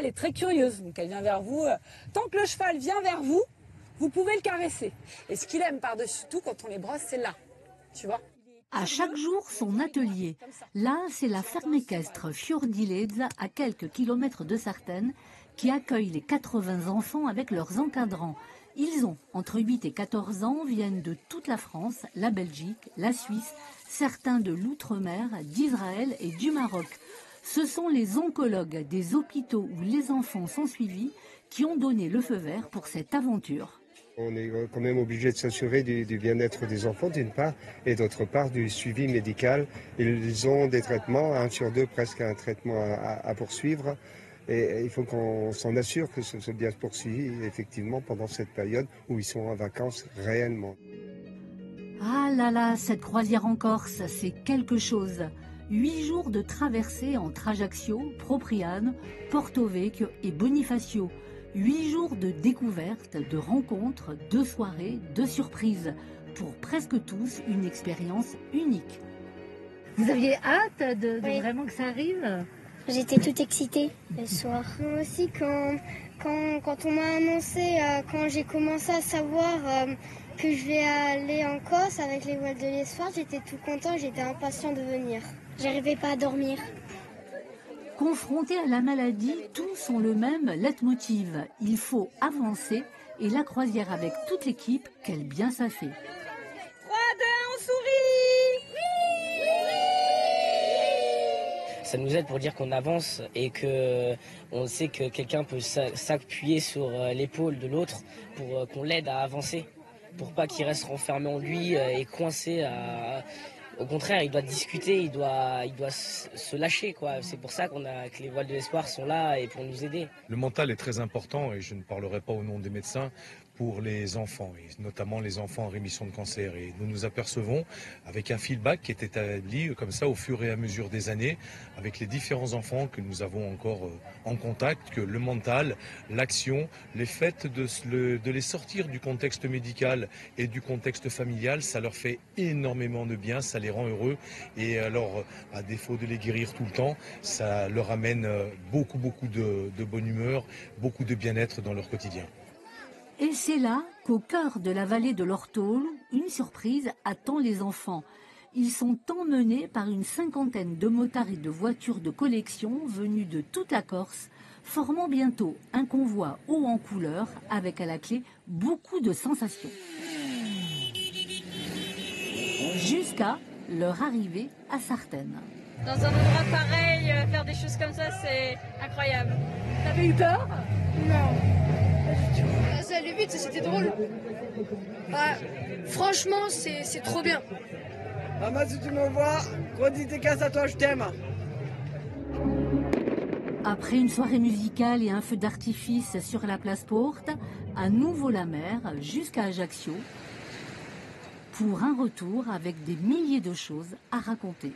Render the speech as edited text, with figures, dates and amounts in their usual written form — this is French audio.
elle est très curieuse, donc elle vient vers vous. Tant que le cheval vient vers vous, vous pouvez le caresser. Et ce qu'il aime par-dessus tout quand on les brosse, c'est là, tu vois. À chaque jour, son atelier. Là, c'est la ferme équestre Fiordilezza, à quelques kilomètres de Sartène, qui accueille les 80 enfants avec leurs encadrants. Ils ont entre 8 et 14 ans, viennent de toute la France, la Belgique, la Suisse, certains de l'outre-mer, d'Israël et du Maroc. Ce sont les oncologues des hôpitaux où les enfants sont suivis qui ont donné le feu vert pour cette aventure. On est quand même obligé de s'assurer du bien-être des enfants d'une part et d'autre part du suivi médical. Ils ont des traitements, 1 sur 2 presque un traitement à poursuivre. Et il faut qu'on s'en assure que ce soit bien poursuivi effectivement pendant cette période où ils sont en vacances réellement. Ah là là, cette croisière en Corse, c'est quelque chose. 8 jours de traversée entre Ajaccio, Propriano, Porto Vecchio et Bonifacio. 8 jours de découvertes, de rencontres, de soirées, de surprises. Pour presque tous, une expérience unique. Vous aviez hâte de vraiment que ça arrive? J'étais toute excitée le soir. Moi aussi, quand on m'a annoncé, quand j'ai commencé à savoir que je vais aller en Corse avec les voiles de l'espoir, j'étais tout content, j'étais impatient de venir. J'arrivais pas à dormir. Confrontés à la maladie, tous ont le même leitmotiv. Il faut avancer et la croisière avec toute l'équipe, quel bien ça fait. 3, 2, on sourit. Ça nous aide pour dire qu'on avance et que on sait que quelqu'un peut s'appuyer sur l'épaule de l'autre pour qu'on l'aide à avancer, pour pas qu'il reste renfermé en lui et coincé à... Au contraire, il doit discuter, il doit se lâcher, quoi. C'est pour ça que les voiles de l'espoir sont là et pour nous aider. Le mental est très important et je ne parlerai pas au nom des médecins pour les enfants, et notamment les enfants en rémission de cancer. Et nous nous apercevons, avec un feedback qui est établi comme ça au fur et à mesure des années, avec les différents enfants que nous avons encore en contact, que le mental, l'action, les faits de les sortir du contexte médical et du contexte familial, ça leur fait énormément de bien, ça les rend heureux. Et alors, à défaut de les guérir tout le temps, ça leur amène beaucoup de bonne humeur, beaucoup de bien-être dans leur quotidien. Et c'est là qu'au cœur de la vallée de l'Ortolo, une surprise attend les enfants. Ils sont emmenés par une 50aine de motards et de voitures de collection venus de toute la Corse, formant bientôt un convoi haut en couleur avec à la clé beaucoup de sensations. Jusqu'à leur arrivée à Sartène. Dans un endroit pareil, faire des choses comme ça, c'est incroyable. T'avais eu peur? Non. Ça allait vite, c'était drôle. Bah, franchement, c'est trop bien. Maman, si tu me vois, gros dédicace à toi, je t'aime. Après une soirée musicale et un feu d'artifice sur la place Porte, à nouveau la mer jusqu'à Ajaccio, pour un retour avec des milliers de choses à raconter.